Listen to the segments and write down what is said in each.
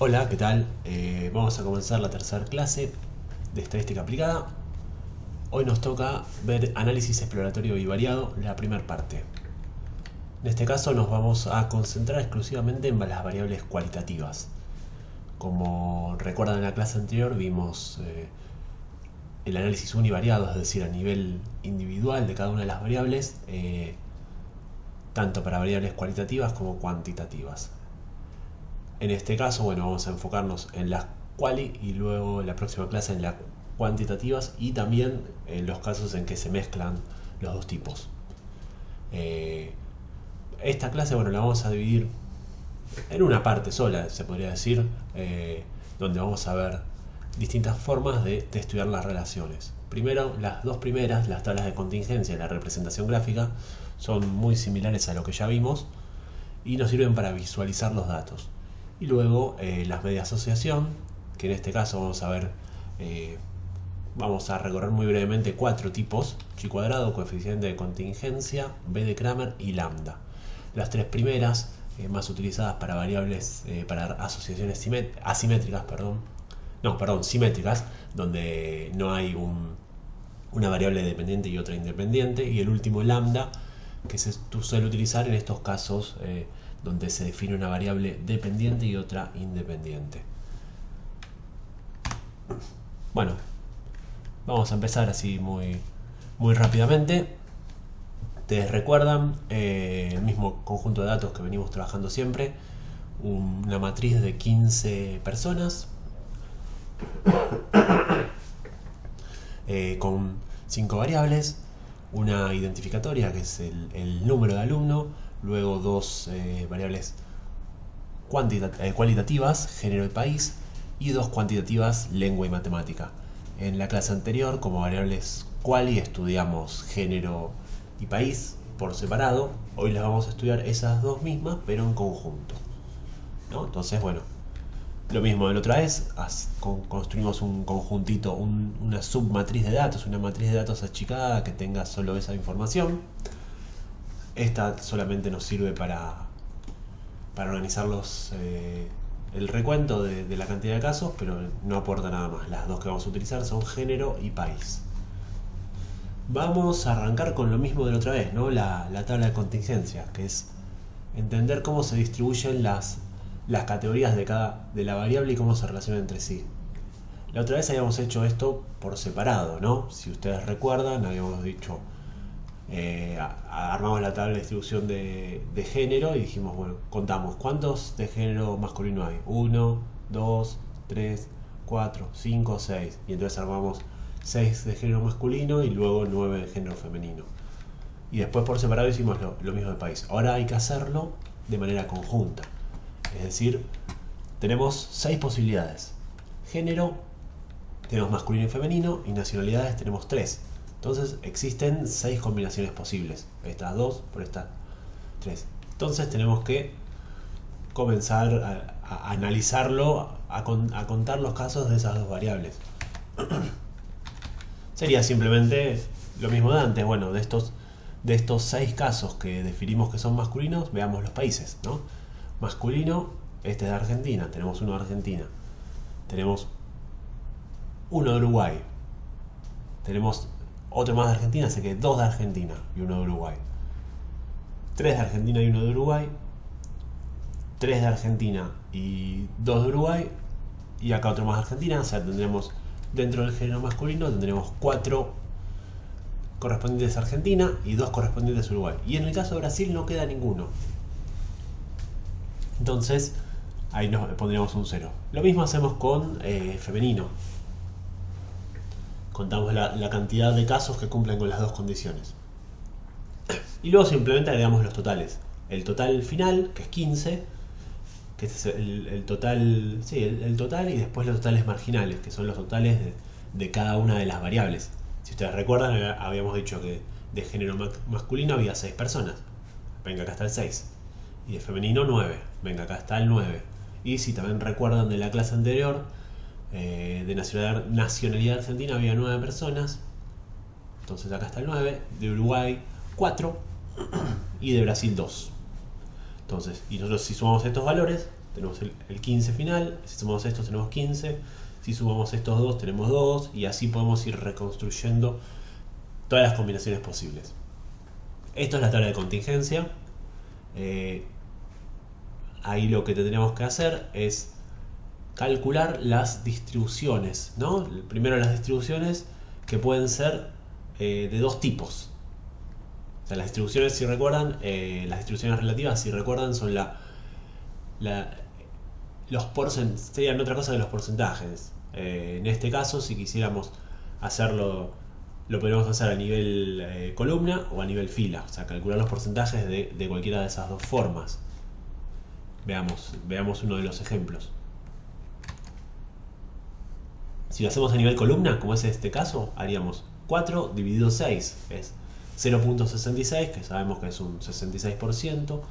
Hola, ¿qué tal? Vamos a comenzar la tercera clase de estadística aplicada. Hoy nos toca ver análisis exploratorio y variado, la primera parte. En este caso nos vamos a concentrar exclusivamente en las variables cualitativas. Como recuerdan en la clase anterior vimos el análisis univariado, es decir, a nivel individual de cada una de las variables, tanto para variables cualitativas como cuantitativas. En este caso, bueno, vamos a enfocarnos en las quali y luego en la próxima clase en las cuantitativas y también en los casos en que se mezclan los dos tipos. Esta clase, bueno, la vamos a dividir en una parte sola, se podría decir, donde vamos a ver distintas formas de estudiar las relaciones. Primero, las dos primeras, las tablas de contingencia y la representación gráfica, son muy similares a lo que ya vimos y nos sirven para visualizar los datos. Y luego las media asociación, que en este caso vamos a ver, vamos a recorrer muy brevemente cuatro tipos: chi cuadrado, coeficiente de contingencia, b de Kramer y lambda. Las tres primeras, más utilizadas para variables, para asociaciones asimétricas, simétricas, donde no hay una variable dependiente y otra independiente, y el último lambda, que se suele utilizar en estos casos donde se define una variable dependiente y otra independiente. Bueno, vamos a empezar así muy rápidamente. Ustedes recuerdan el mismo conjunto de datos que venimos trabajando siempre: una matriz de 15 personas con 5 variables, una identificatoria que es el número de alumno, luego dos variables cualitativas, género y país, y dos cuantitativas, lengua y matemática. En la clase anterior, como variables quali, estudiamos género y país por separado. Hoy las vamos a estudiar esas dos mismas, pero en conjunto, ¿no? Entonces, bueno, lo mismo de la otra vez, construimos un conjuntito, una submatriz de datos, una matriz de datos achicada que tenga solo esa información. Esta solamente nos sirve para organizar el recuento de la cantidad de casos, pero no aporta nada más. Las dos que vamos a utilizar son género y país. Vamos a arrancar con lo mismo de la otra vez, ¿no? La tabla de contingencia, que es entender cómo se distribuyen las categorías de la variable y cómo se relacionan entre sí. La otra vez habíamos hecho esto por separado, ¿no? Si ustedes recuerdan, habíamos dicho, armamos la tabla de distribución de género y dijimos, bueno, contamos cuántos de género masculino hay: 1, 2, 3, 4, 5, 6, y entonces armamos 6 de género masculino y luego 9 de género femenino, y después por separado hicimos lo mismo de país. Ahora hay que hacerlo de manera conjunta, es decir, tenemos 6 posibilidades: género tenemos masculino y femenino, y nacionalidades tenemos 3. Entonces existen 6 combinaciones posibles: estas 2 por estas 3. Entonces tenemos que comenzar a analizarlo, a contar los casos de esas dos variables. Sería simplemente lo mismo de antes. Bueno, de estos 6 casos que definimos que son masculinos, veamos los países, ¿no? Masculino, este es de Argentina, tenemos uno de Argentina. Tenemos uno de Uruguay. Tenemos otro más de Argentina, así que 2 de Argentina y uno de Uruguay. 3 de Argentina y uno de Uruguay. 3 de Argentina y 2 de Uruguay. Y acá otro más de Argentina, o sea, tendremos dentro del género masculino tendremos 4 correspondientes a Argentina y 2 correspondientes a Uruguay. Y en el caso de Brasil no queda ninguno. Entonces ahí nos pondríamos un 0. Lo mismo hacemos con femenino. Contamos la cantidad de casos que cumplen con las dos condiciones. Y luego simplemente agregamos los totales. El total final, que es 15, que es el total, sí, el total, y después los totales marginales, que son los totales de cada una de las variables. Si ustedes recuerdan, habíamos dicho que de género masculino había 6 personas. Venga, acá está el 6. Y de femenino 9. Venga, acá está el 9. Y si también recuerdan de la clase anterior, de nacionalidad argentina había 9 personas. Entonces acá está el 9. De Uruguay 4. Y de Brasil 2. Entonces, y nosotros si sumamos estos valores, tenemos el 15 final, si sumamos estos tenemos 15, si sumamos estos dos tenemos 2, y así podemos ir reconstruyendo todas las combinaciones posibles. Esto es la tabla de contingencia. Ahí lo que tendríamos que hacer es calcular las distribuciones, ¿no? Primero las distribuciones, que pueden ser de dos tipos. O sea, las distribuciones, si recuerdan, las distribuciones relativas, si recuerdan, son los porcentajes, serían otra cosa que los porcentajes. En este caso, si quisiéramos hacerlo, lo podríamos hacer a nivel columna o a nivel fila, o sea, calcular los porcentajes de cualquiera de esas dos formas. Veamos uno de los ejemplos. Si lo hacemos a nivel columna, como es este caso, haríamos 4 dividido 6, es 0.66, que sabemos que es un 66%.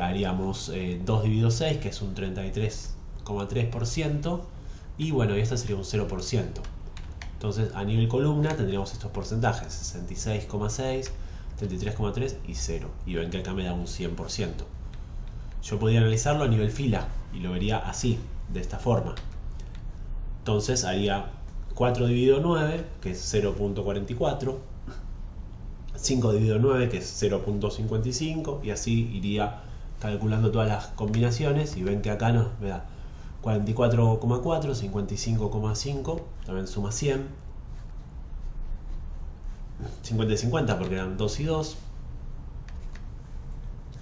Haríamos 2 dividido 6, que es un 33,3%. Y bueno, y este sería un 0%. Entonces, a nivel columna tendríamos estos porcentajes: 66,6, 33,3 y 0. Y ven que acá me da un 100%. Yo podría analizarlo a nivel fila y lo vería así, de esta forma. Entonces haría 4 dividido 9, que es 0.44, 5 dividido 9, que es 0.55, y así iría calculando todas las combinaciones, y ven que acá me da 44,4, 55,5, también suma 100, 50 y 50 porque eran 2 y 2,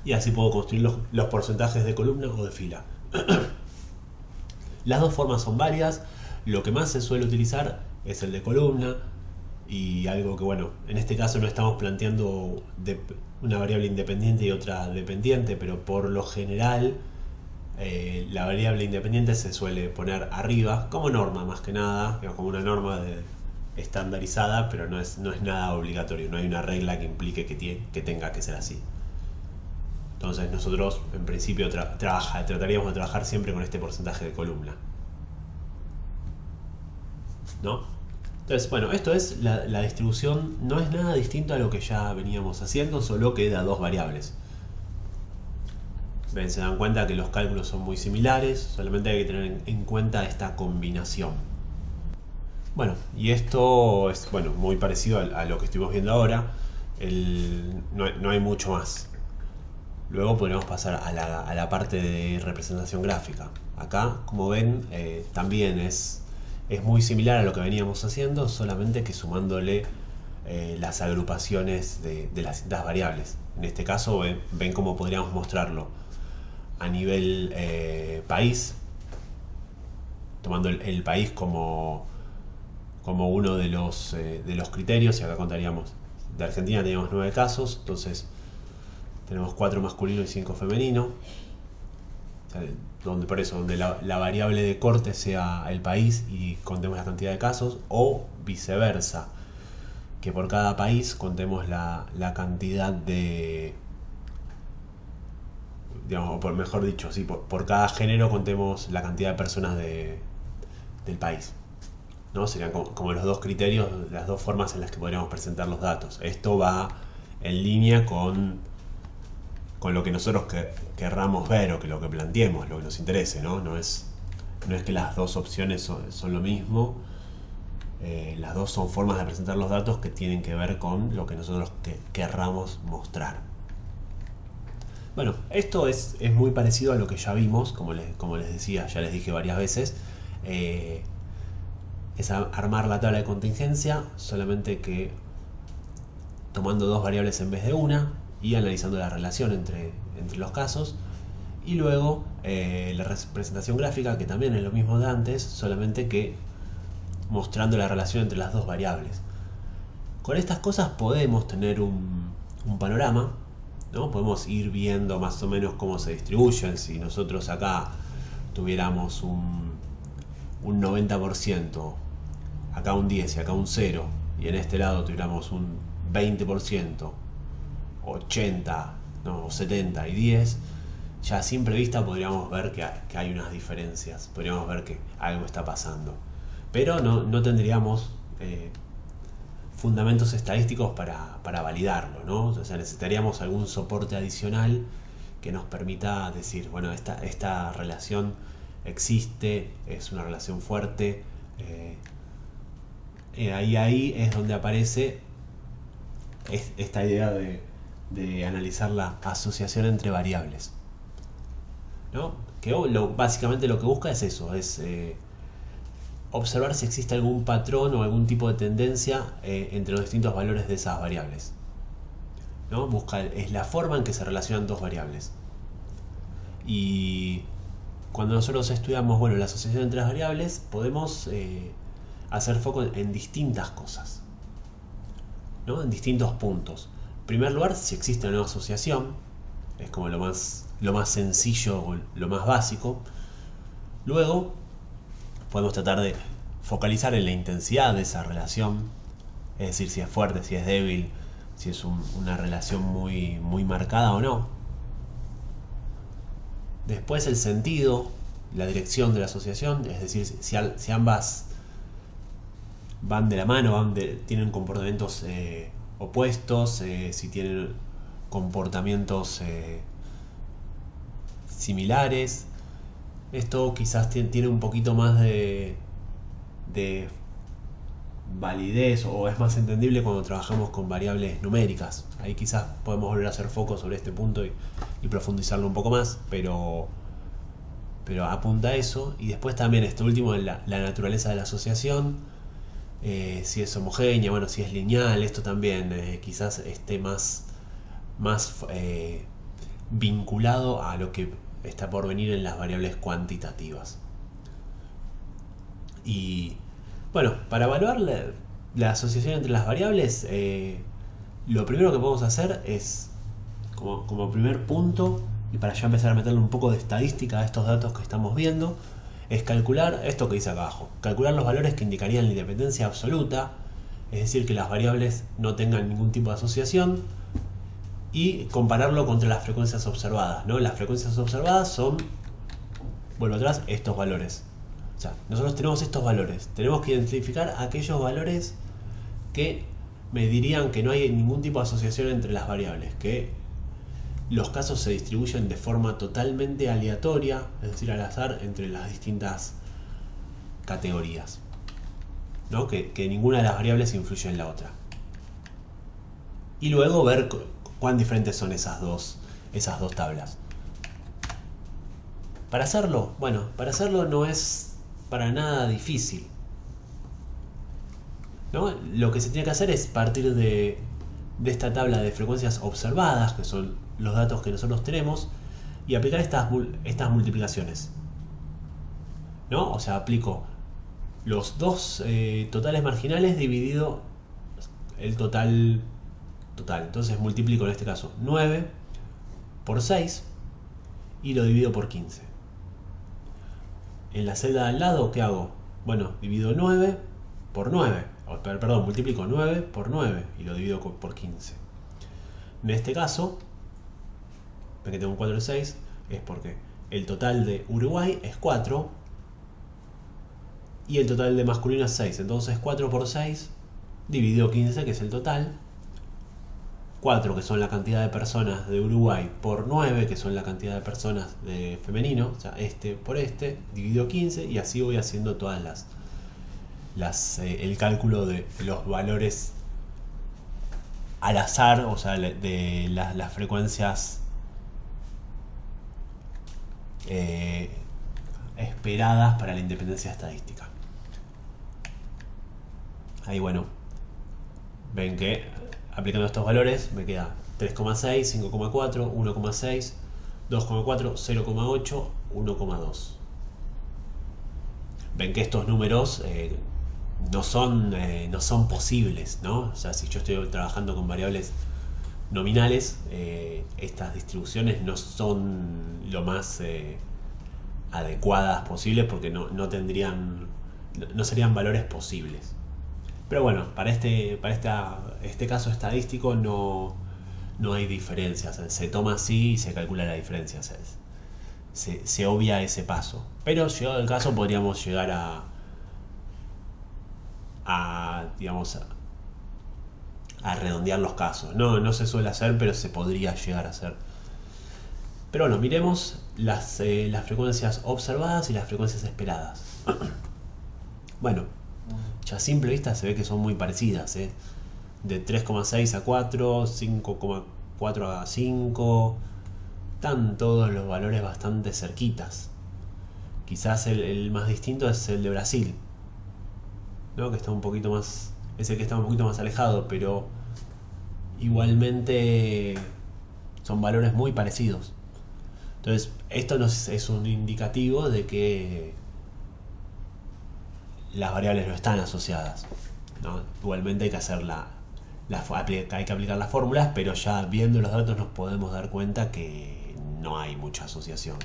y así puedo construir los porcentajes de columna o de fila. Las dos formas son válidas. Lo que más se suele utilizar es el de columna, y algo que, bueno, en este caso no estamos planteando una variable independiente y otra dependiente, pero por lo general la variable independiente se suele poner arriba como norma, más que nada, como una norma estandarizada, pero no es nada obligatorio, no hay una regla que implique que tenga que ser así. Entonces nosotros en principio trataríamos de trabajar siempre con este porcentaje de columna, ¿no? Entonces, bueno, esto es la distribución. No es nada distinto a lo que ya veníamos haciendo, solo que da dos variables. Ven, se dan cuenta que los cálculos son muy similares, solamente hay que tener en cuenta esta combinación. Bueno, y esto es, bueno, muy parecido a lo que estuvimos viendo ahora. No hay mucho más. Luego podremos pasar a la parte de representación gráfica. Acá, como ven, también es muy similar a lo que veníamos haciendo, solamente que sumándole las agrupaciones de las distintas variables. En este caso ven cómo podríamos mostrarlo a nivel país, tomando el país como uno de los criterios, y acá contaríamos, de Argentina teníamos 9 casos, entonces tenemos 4 masculinos y 5 femeninos, o sea, donde la variable de corte sea el país y contemos la cantidad de casos, o viceversa, que por cada país contemos la cantidad de, digamos, por mejor dicho, sí, por cada género contemos la cantidad de personas del país, ¿no? Serían como los dos criterios, las dos formas en las que podríamos presentar los datos. Esto va en línea con lo que nosotros querramos ver, o que lo que planteemos, lo que nos interese, ¿no? No es que las dos opciones son lo mismo. Las dos son formas de presentar los datos que tienen que ver con lo que nosotros querramos mostrar. Bueno, esto es muy parecido a lo que ya vimos, como les decía, ya les dije varias veces. Es armar la tabla de contingencia, solamente que tomando dos variables en vez de una, y analizando la relación entre los casos. Y luego la representación gráfica, que también es lo mismo de antes, solamente que mostrando la relación entre las dos variables. Con estas cosas podemos tener un panorama, ¿no? Podemos ir viendo más o menos cómo se distribuyen. Si nosotros acá tuviéramos un 90%, acá un 10% y acá un 0%, y en este lado tuviéramos un 20%, 80%, no, 70% y 10%, ya a simple vista podríamos ver que hay unas diferencias, podríamos ver que algo está pasando, pero no tendríamos fundamentos estadísticos para validarlo, ¿no? O sea, necesitaríamos algún soporte adicional que nos permita decir, bueno, esta relación existe, es una relación fuerte. Ahí es donde aparece esta idea de analizar la asociación entre variables, ¿no? Que básicamente lo que busca es eso, es observar si existe algún patrón o algún tipo de tendencia entre los distintos valores de esas variables, ¿no? Es la forma en que se relacionan dos variables. Y cuando nosotros estudiamos, bueno, la asociación entre las variables, podemos hacer foco en distintas cosas, ¿no? En distintos puntos. En primer lugar, si existe una asociación, es como lo más sencillo o lo más básico. Luego, podemos tratar de focalizar en la intensidad de esa relación, es decir, si es fuerte, si es débil, si es una relación muy, muy marcada o no. Después el sentido, la dirección de la asociación, es decir, si ambas van de la mano, tienen comportamientos opuestos, si tienen comportamientos similares. Esto quizás tiene un poquito más de validez o es más entendible cuando trabajamos con variables numéricas. Ahí quizás podemos volver a hacer foco sobre este punto y profundizarlo un poco más, pero apunta a eso. Y después también este último, la naturaleza de la asociación, si es homogénea, bueno, si es lineal. Esto también quizás esté más vinculado a lo que está por venir en las variables cuantitativas. Y bueno, para evaluar la asociación entre las variables, lo primero que podemos hacer es, como primer punto, y para ya empezar a meterle un poco de estadística a estos datos que estamos viendo, es calcular esto que dice acá abajo, calcular los valores que indicarían la independencia absoluta, es decir, que las variables no tengan ningún tipo de asociación, y compararlo contra las frecuencias observadas, ¿no? Las frecuencias observadas son, vuelvo atrás, estos valores. O sea, nosotros tenemos estos valores, tenemos que identificar aquellos valores que me dirían que no hay ningún tipo de asociación entre las variables, que los casos se distribuyen de forma totalmente aleatoria, es decir, al azar, entre las distintas categorías, ¿no? Que ninguna de las variables influye en la otra. Y luego ver cuán diferentes son esas dos tablas. Para hacerlo no es para nada difícil, ¿no? Lo que se tiene que hacer es partir de esta tabla de frecuencias observadas, que son los datos que nosotros tenemos, y aplicar estas multiplicaciones, ¿no? O sea, aplico los dos totales marginales dividido el total. Entonces multiplico en este caso 9 por 6 y lo divido por 15. En la celda de al lado, ¿qué hago? Bueno, divido 9 por 9. Perdón, multiplico 9 por 9 y lo divido por 15. En este caso, ven que tengo un 4 y 6, es porque el total de Uruguay es 4 y el total de masculino es 6. Entonces 4 por 6 dividido 15, que es el total. 4, que son la cantidad de personas de Uruguay, por 9, que son la cantidad de personas de femenino, o sea, este por este, dividido 15, y así voy haciendo todas el cálculo de los valores al azar, o sea, de las frecuencias esperadas para la independencia estadística. Ahí, bueno, ven que aplicando estos valores me queda 3,6, 5,4, 1,6, 2,4, 0,8, 1,2. Ven que estos números no son posibles, ¿no? O sea, si yo estoy trabajando con variables nominales, estas distribuciones no son lo más adecuadas posibles porque no serían valores posibles. Pero bueno, para este caso estadístico no hay diferencias. Se toma así y se calcula la diferencia. Se obvia ese paso. Pero llegado el caso podríamos llegar a redondear los casos. No se suele hacer, pero se podría llegar a hacer. Pero bueno, miremos las frecuencias observadas y las frecuencias esperadas. Bueno, ya a simple vista se ve que son muy parecidas, ¿eh? De 3,6 a 4, 5,4 a 5, están todos los valores bastante cerquitas. Quizás el más distinto es el de Brasil, ¿no? Que está un poquito más, es el que está un poquito más alejado, pero igualmente son valores muy parecidos. Entonces, esto es un indicativo de que las variables no están asociadas, ¿no? Igualmente hay que hacer hay que aplicar las fórmulas, pero ya viendo los datos nos podemos dar cuenta que no hay mucha asociación.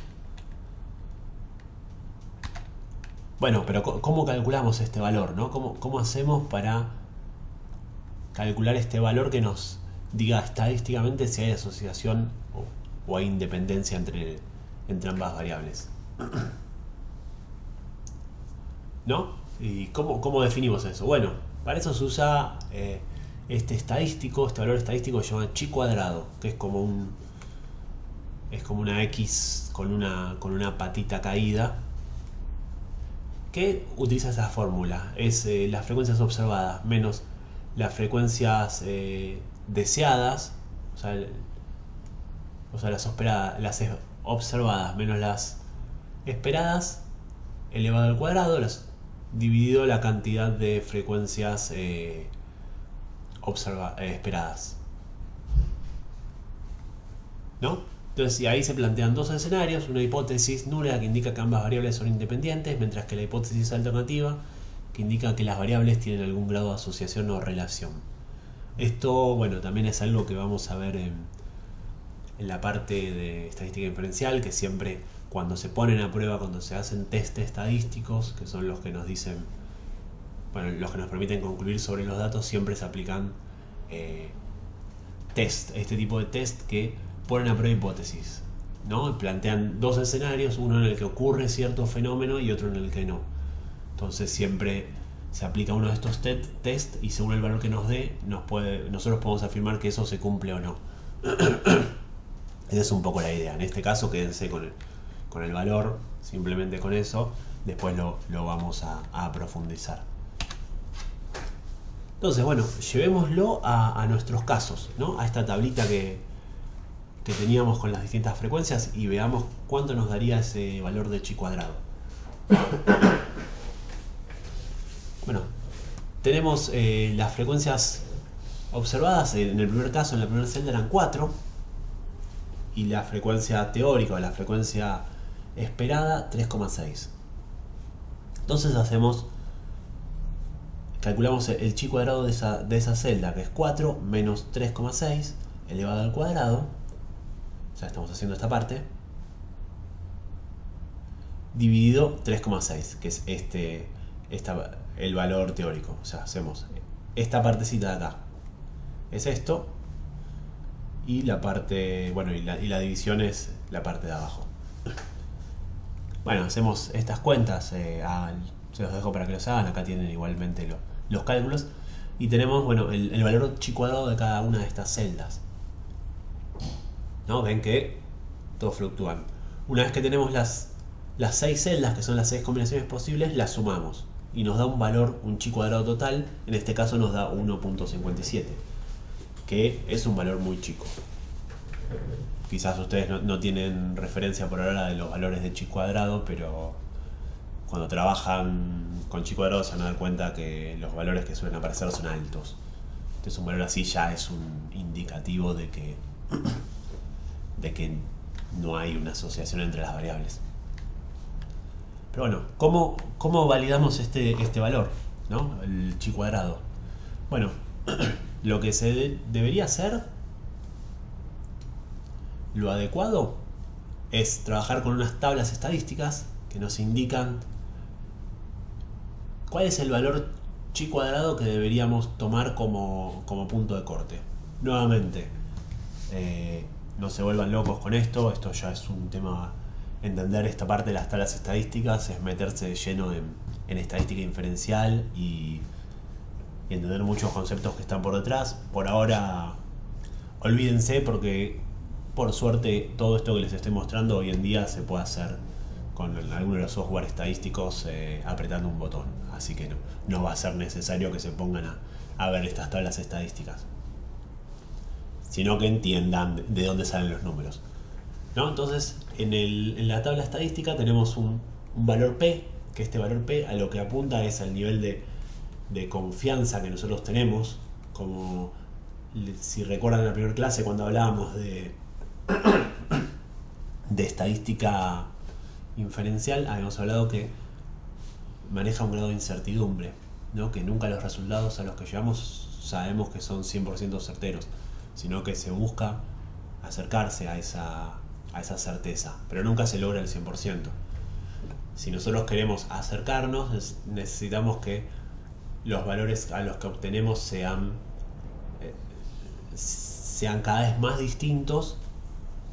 Bueno, pero ¿cómo calculamos este valor, no? ¿Cómo hacemos para calcular este valor que nos diga estadísticamente si hay asociación o hay independencia entre ambas variables? ¿No? ¿Y cómo definimos eso? Bueno, para eso se usa este valor estadístico se llama chi cuadrado, que es como una X con una patita caída, que utiliza esa fórmula. Es las frecuencias observadas menos las frecuencias deseadas, o sea, las observadas menos las esperadas, elevado al cuadrado, dividido la cantidad de frecuencias esperadas, ¿no? Entonces, ahí se plantean dos escenarios: una hipótesis nula, que indica que ambas variables son independientes, mientras que la hipótesis alternativa, que indica que las variables tienen algún grado de asociación o relación. Esto, bueno, también es algo que vamos a ver en la parte de estadística inferencial, que siempre cuando se ponen a prueba, cuando se hacen test estadísticos, que son los que nos dicen, bueno, los que nos permiten concluir sobre los datos, siempre se aplican este tipo de test que ponen a prueba hipótesis, ¿no? Plantean dos escenarios, uno en el que ocurre cierto fenómeno y otro en el que no. Entonces siempre se aplica uno de estos test y según el valor que nos dé, nosotros podemos afirmar que eso se cumple o no. Esa es un poco la idea. En este caso quédense con el valor, simplemente con eso. Después lo vamos a profundizar. Entonces, bueno, llevémoslo a nuestros casos, ¿no? A esta tablita que teníamos con las distintas frecuencias, y veamos cuánto nos daría ese valor de chi cuadrado. Bueno, tenemos las frecuencias observadas. En el primer caso, en la primera celda, eran 4, y la frecuencia teórica o la frecuencia esperada 3,6. Entonces calculamos el chi cuadrado de esa celda, que es 4 menos 3,6 elevado al cuadrado. O sea, estamos haciendo esta parte, dividido 3,6, que es el valor teórico. O sea, hacemos esta partecita de acá, es esto, y la parte, bueno, y la división es la parte de abajo. Bueno, hacemos estas cuentas, se los dejo para que los hagan. Acá tienen igualmente los cálculos, y tenemos, bueno, el valor chi cuadrado de cada una de estas celdas, ¿no? Ven que todos fluctúan. Una vez que tenemos las 6 celdas, que son las 6 combinaciones posibles, las sumamos y nos da un valor, un chi cuadrado total. En este caso nos da 1.57, que es un valor muy chico. Quizás ustedes no tienen referencia por ahora de los valores de chi cuadrado, pero cuando trabajan con chi cuadrado se van a dar cuenta que los valores que suelen aparecer son altos. Entonces un valor así ya es un indicativo de que no hay una asociación entre las variables. Pero bueno, ¿cómo validamos este valor, ¿no? El chi cuadrado. Bueno, lo que se debería hacer, lo adecuado, es trabajar con unas tablas estadísticas que nos indican cuál es el valor chi cuadrado que deberíamos tomar como punto de corte. Nuevamente, no se vuelvan locos con esto ya es un tema. Entender esta parte de las tablas estadísticas es meterse de lleno en estadística inferencial y entender muchos conceptos que están por detrás. Por ahora, olvídense, porque Por suerte, todo esto que les estoy mostrando hoy en día se puede hacer con alguno de los software estadísticos apretando un botón. Así que no va a ser necesario que se pongan a ver estas tablas estadísticas, sino que entiendan de dónde salen los números, ¿no? Entonces, en la tabla estadística tenemos un valor P, que este valor P a lo que apunta es al nivel de confianza que nosotros tenemos. Como si recuerdan en la primera clase cuando hablábamos de estadística inferencial, habíamos hablado que maneja un grado de incertidumbre, ¿no? Que nunca los resultados a los que llegamos sabemos que son 100% certeros, sino que se busca acercarse a esa certeza, pero nunca se logra el 100%. Si nosotros queremos acercarnos, necesitamos que los valores a los que obtenemos sean cada vez más distintos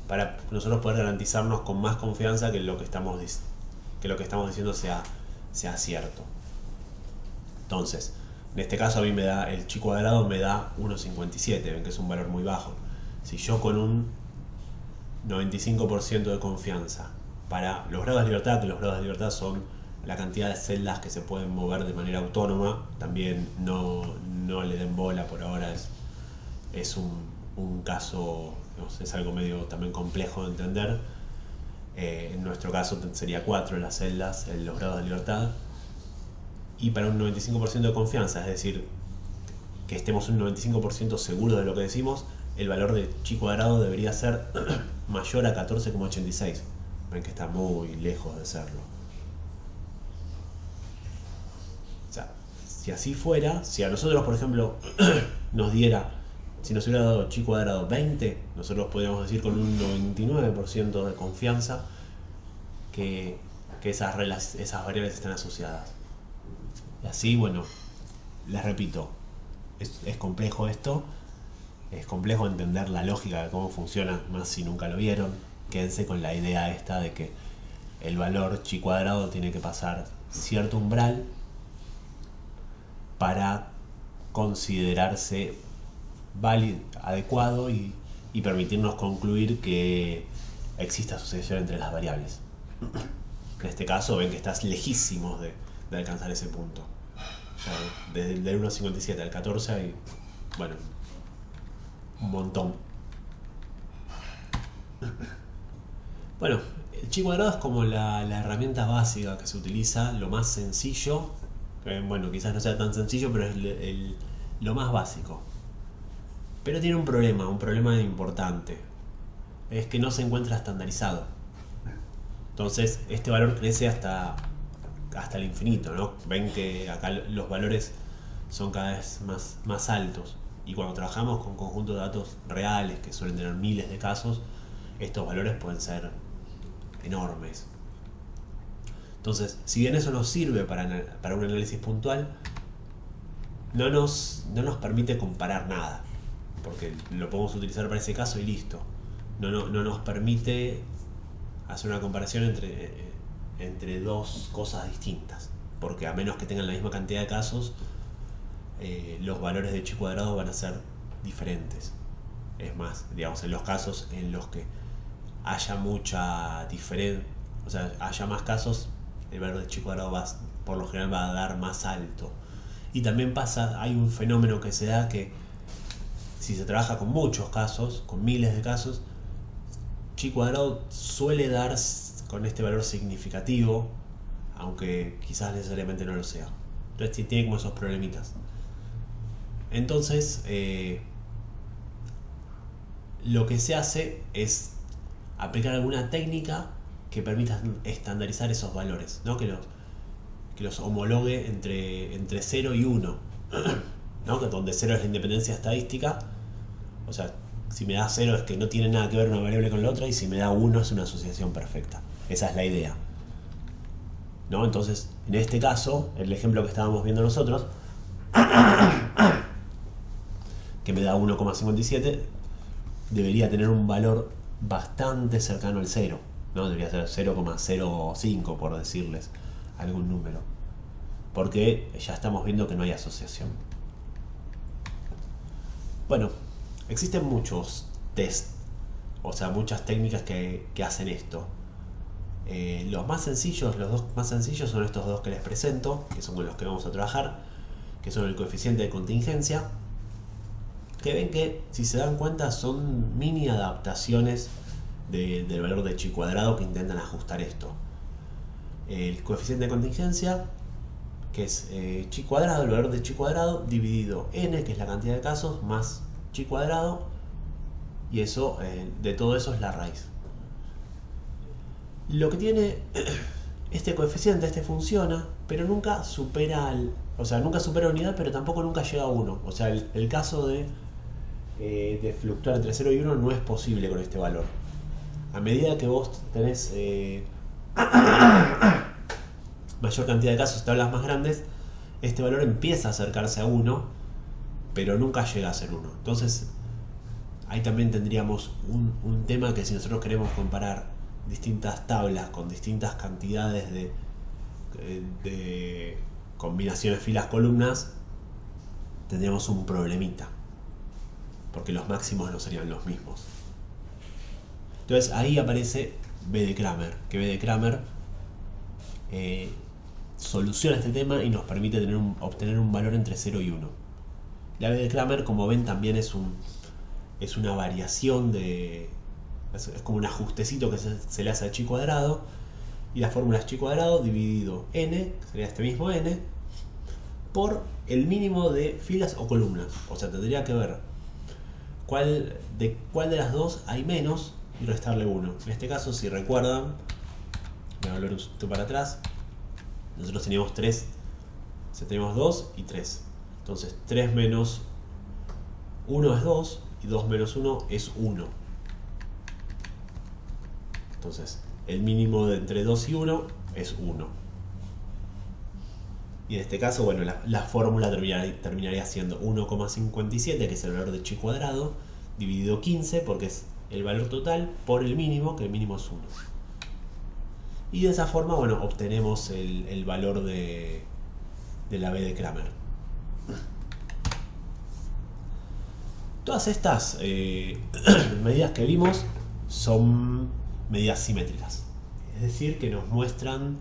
para nosotros poder garantizarnos con más confianza que lo que estamos diciendo sea cierto. Entonces, en este caso a mí el chi cuadrado me da 1,57, ven que es un valor muy bajo. Si yo con un 95% de confianza para los grados de libertad, que los grados de libertad son la cantidad de celdas que se pueden mover de manera autónoma, también no le den bola por ahora, es un caso, es algo medio también complejo de entender. En nuestro caso sería 4 las celdas, los grados de libertad, y para un 95% de confianza, es decir, que estemos un 95% seguros de lo que decimos, el valor de chi cuadrado debería ser mayor a 14,86. Ven que está muy lejos de serlo. O sea, si así fuera, si a nosotros, por ejemplo, si nos hubiera dado chi cuadrado 20, nosotros podríamos decir con un 99% de confianza que esas variables están asociadas. Y así, bueno, les repito, es complejo esto, es complejo entender la lógica de cómo funciona, más si nunca lo vieron. Quédense con la idea esta de que el valor chi cuadrado tiene que pasar cierto umbral para considerarse válido, adecuado y permitirnos concluir que existe asociación entre las variables. En este caso ven que estás lejísimos de alcanzar ese punto. O sea, desde el 1,57 al 14 hay, bueno, un montón. Bueno, el chi cuadrado es como la herramienta básica que se utiliza, lo más sencillo. Bueno, quizás no sea tan sencillo, pero es lo más básico. Pero tiene un problema importante. Es que no se encuentra estandarizado. Entonces, este valor crece hasta el infinito, ¿no? Ven que acá los valores son cada vez más altos. Y cuando trabajamos con conjuntos de datos reales, que suelen tener miles de casos, estos valores pueden ser enormes. Entonces, si bien eso nos sirve para un análisis puntual, no nos permite comparar nada, porque lo podemos utilizar para ese caso y listo. No nos permite hacer una comparación entre dos cosas distintas, porque a menos que tengan la misma cantidad de casos, los valores de chi cuadrado van a ser diferentes. Es más, digamos, en los casos en los que haya mucha diferencia, o sea, haya más casos, el valor de chi cuadrado por lo general va a dar más alto. Y también hay un fenómeno que se da que si se trabaja con muchos casos, con miles de casos, chi cuadrado suele dar con este valor significativo, aunque quizás necesariamente no lo sea. Entonces tiene como esos problemitas. Entonces, lo que se hace es aplicar alguna técnica que permita estandarizar esos valores, ¿no? Que los homologue entre 0 y 1, ¿no? Que donde 0 es la independencia estadística, o sea, si me da 0 es que no tiene nada que ver una variable con la otra, y si me da 1 es una asociación perfecta. Esa es la idea, ¿no? Entonces, en este caso, el ejemplo que estábamos viendo nosotros, que me da 1,57, debería tener un valor bastante cercano al 0, ¿no? Debería ser 0,05, por decirles algún número, porque ya estamos viendo que no hay asociación. Bueno, existen muchos test O sea, muchas técnicas que hacen esto. Los dos más sencillos son estos dos que les presento, que son con los que vamos a trabajar, que son el coeficiente de contingencia, que ven que, si se dan cuenta, son mini adaptaciones del valor de chi cuadrado que intentan ajustar esto. El coeficiente de contingencia, que es chi cuadrado, el valor de chi cuadrado dividido n, que es la cantidad de casos, más chi cuadrado, y eso, de todo eso es la raíz. Lo que tiene este coeficiente, funciona, pero nunca supera nunca supera unidad, pero tampoco nunca llega a 1. O sea, el caso de fluctuar entre 0 y 1 no es posible con este valor. A medida que vos tenés mayor cantidad de casos, tablas más grandes, este valor empieza a acercarse a 1, pero nunca llega a ser 1. Entonces, ahí también tendríamos un tema que, si nosotros queremos comparar distintas tablas con distintas cantidades de combinaciones filas columnas, tendríamos un problemita, porque los máximos no serían los mismos. Entonces ahí aparece B de Cramer, que B de Cramer soluciona este tema y nos permite obtener un valor entre 0 y 1. La B de Cramer, como ven, también es una variación es como un ajustecito que se le hace a chi cuadrado, y la fórmula es chi cuadrado dividido n, que sería este mismo n, por el mínimo de filas o columnas. O sea, tendría que ver cuál de las dos hay menos y restarle 1. En este caso, si recuerdan, voy a volver un poquito para atrás, nosotros teníamos 3, o sea, teníamos 2 y 3. Entonces 3 menos 1 es 2 y 2 menos 1 es 1. Entonces, el mínimo de entre 2 y 1 es 1. Y en este caso, bueno, la fórmula terminaría siendo 1,57, que es el valor de chi cuadrado, dividido 15, porque es el valor total, por el mínimo, que el mínimo es 1. Y de esa forma, bueno, obtenemos el valor de la B de Cramer. Todas estas medidas que vimos son medidas simétricas, es decir, que nos muestran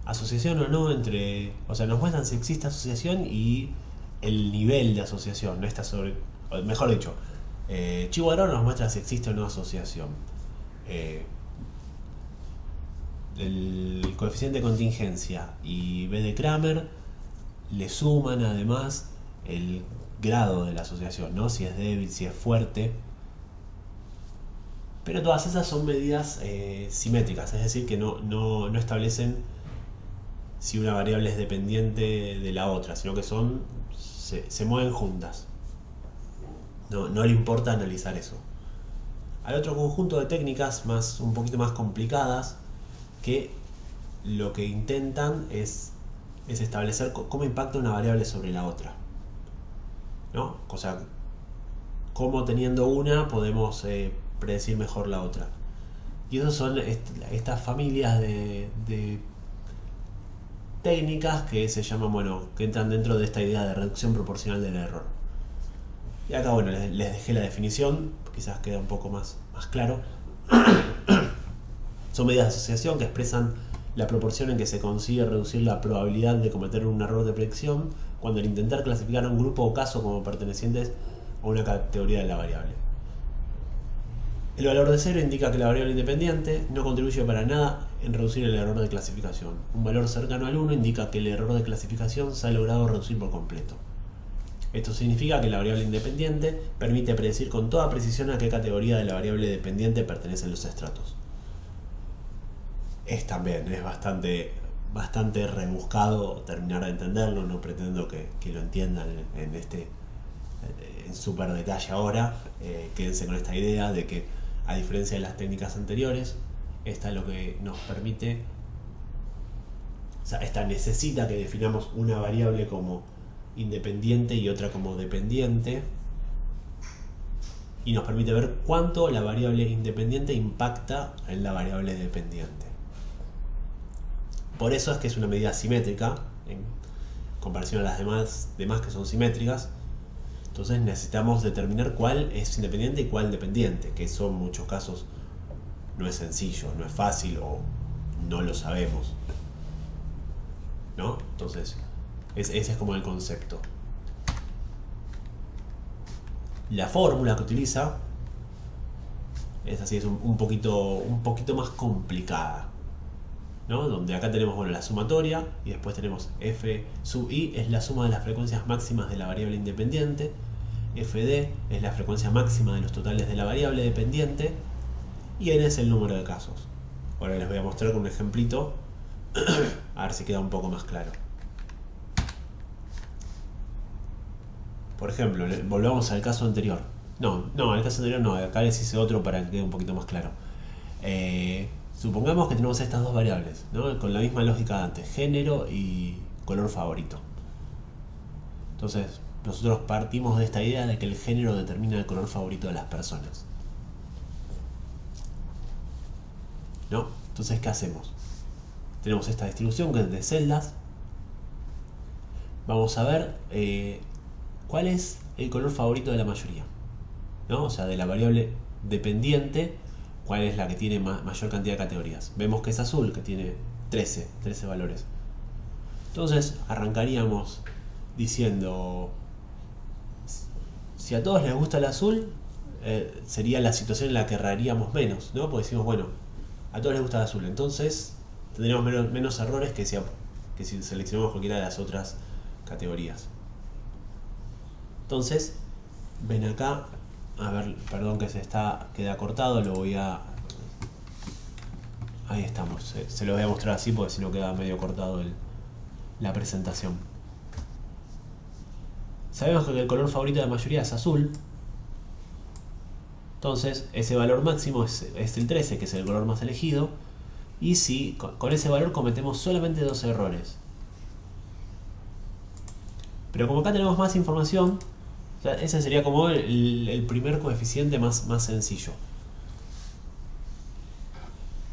asociación o no nos muestran si existe asociación y el nivel de asociación. No está mejor dicho, chi cuadrado nos muestra si existe o no asociación. El coeficiente de contingencia y B de Cramer le suman además el grado de la asociación, ¿no? Si es débil, si es fuerte. Pero todas esas son medidas simétricas, es decir, que no establecen si una variable es dependiente de la otra, sino que se mueven juntas. No le importa analizar eso. Hay otro conjunto de técnicas un poquito más complicadas, que lo que intentan es establecer cómo impacta una variable sobre la otra, ¿no? O sea, cómo teniendo una podemos predecir mejor la otra. Y esas son estas familias de técnicas que se llaman, que entran dentro de esta idea de reducción proporcional del error. Y acá, les dejé la definición, quizás queda un poco más claro. Son medidas de asociación que expresan la proporción en que se consigue reducir la probabilidad de cometer un error de predicción cuando al intentar clasificar a un grupo o caso como pertenecientes a una categoría de la variable. El valor de 0 indica que la variable independiente no contribuye para nada en reducir el error de clasificación. Un valor cercano al 1 indica que el error de clasificación se ha logrado reducir por completo. Esto significa que la variable independiente permite predecir con toda precisión a qué categoría de la variable dependiente pertenecen los estratos. Es bastante rebuscado terminar de entenderlo, no pretendo que lo entiendan en súper detalle ahora. Quédense con esta idea de que, a diferencia de las técnicas anteriores, esta es lo que nos permite, esta necesita que definamos una variable como independiente y otra como dependiente, y nos permite ver cuánto la variable independiente impacta en la variable dependiente. Por eso es que es una medida simétrica en comparación a las demás que son simétricas. Entonces necesitamos determinar cuál es independiente y cuál dependiente, que eso en muchos casos no es sencillo, no es fácil o no lo sabemos, ¿no? Entonces, ese es como el concepto. La fórmula que utiliza es así, es un poquito más complicada, ¿no? Donde acá tenemos, bueno, la sumatoria y después tenemos f sub i es la suma de las frecuencias máximas de la variable independiente, fd es la frecuencia máxima de los totales de la variable dependiente y n es el número de casos. Ahora les voy a mostrar con un ejemplito a ver si queda un poco más claro. Por ejemplo, volvamos al caso anterior. No, el caso anterior no, acá les hice otro para que quede un poquito más claro. Supongamos que tenemos estas dos variables, ¿no? Con la misma lógica de antes, género y color favorito. Entonces, nosotros partimos de esta idea de que el género determina el color favorito de las personas, ¿no? Entonces, ¿qué hacemos? Tenemos esta distribución que es de celdas. Vamos a ver cuál es el color favorito de la mayoría, ¿no? O sea, de la variable dependiente, cuál es la que tiene mayor cantidad de categorías. Vemos que es azul, que tiene 13 valores. Entonces arrancaríamos diciendo, si a todos les gusta el azul, sería la situación en la que erraríamos menos, ¿no? Porque decimos, bueno, a todos les gusta el azul, entonces tendríamos menos errores que si seleccionamos cualquiera de las otras categorías. Entonces, ven acá, a ver, perdón que queda cortado, lo voy a... Ahí estamos, se lo voy a mostrar así porque si no queda medio cortado la presentación. Sabemos que el color favorito de la mayoría es azul. Entonces, ese valor máximo es el 13, que es el color más elegido. Y si con ese valor cometemos solamente 2 errores. Pero como acá tenemos más información, o sea, ese sería como el primer coeficiente más sencillo.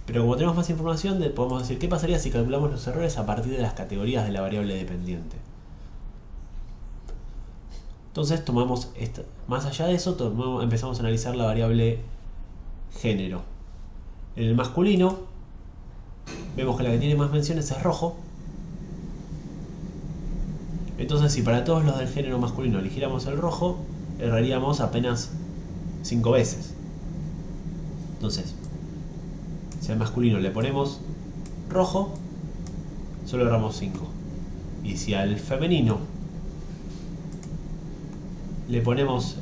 Pero como tenemos más información, podemos decir qué pasaría si calculamos los errores a partir de las categorías de la variable dependiente. Entonces tomamos más allá de eso, empezamos a analizar la variable género. En el masculino vemos que la que tiene más menciones es rojo. Entonces, si para todos los del género masculino eligiéramos el rojo, erraríamos apenas 5 veces. Entonces, si al masculino le ponemos rojo, solo erramos 5. Y si al femenino le ponemos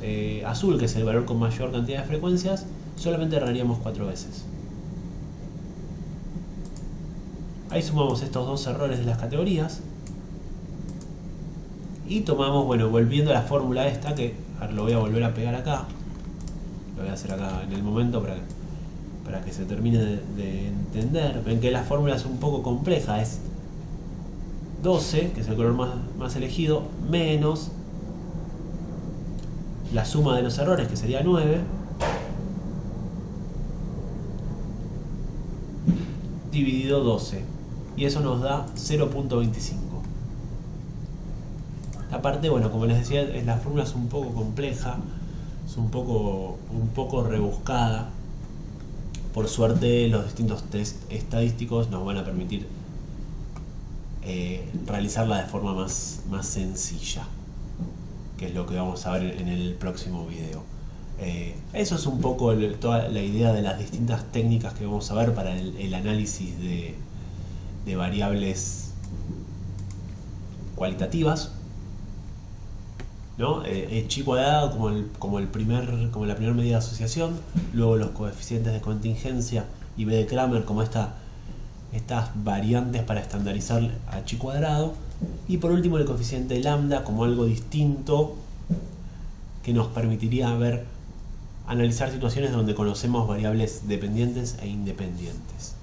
azul, que es el valor con mayor cantidad de frecuencias, solamente erraríamos 4 veces. Ahí sumamos estos 2 errores de las categorías. Y tomamos, bueno, volviendo a la fórmula esta, que lo voy a volver a pegar acá. Lo voy a hacer acá en el momento para que se termine de entender. Ven que la fórmula es un poco compleja. Es 12, que es el color más elegido, menos la suma de los errores, que sería 9, dividido 12. Y eso nos da 0.25. Aparte, bueno, como les decía, la fórmula es un poco compleja, es un poco rebuscada. Por suerte, los distintos test estadísticos nos van a permitir realizarla de forma más sencilla, que es lo que vamos a ver en el próximo video. Eso es un poco toda la idea de las distintas técnicas que vamos a ver para el análisis de variables cualitativas, ¿no? Chi cuadrado como la primera medida de asociación, luego los coeficientes de contingencia y B de Kramer como estas variantes para estandarizar a chi cuadrado, y por último el coeficiente lambda como algo distinto que nos permitiría analizar situaciones donde conocemos variables dependientes e independientes.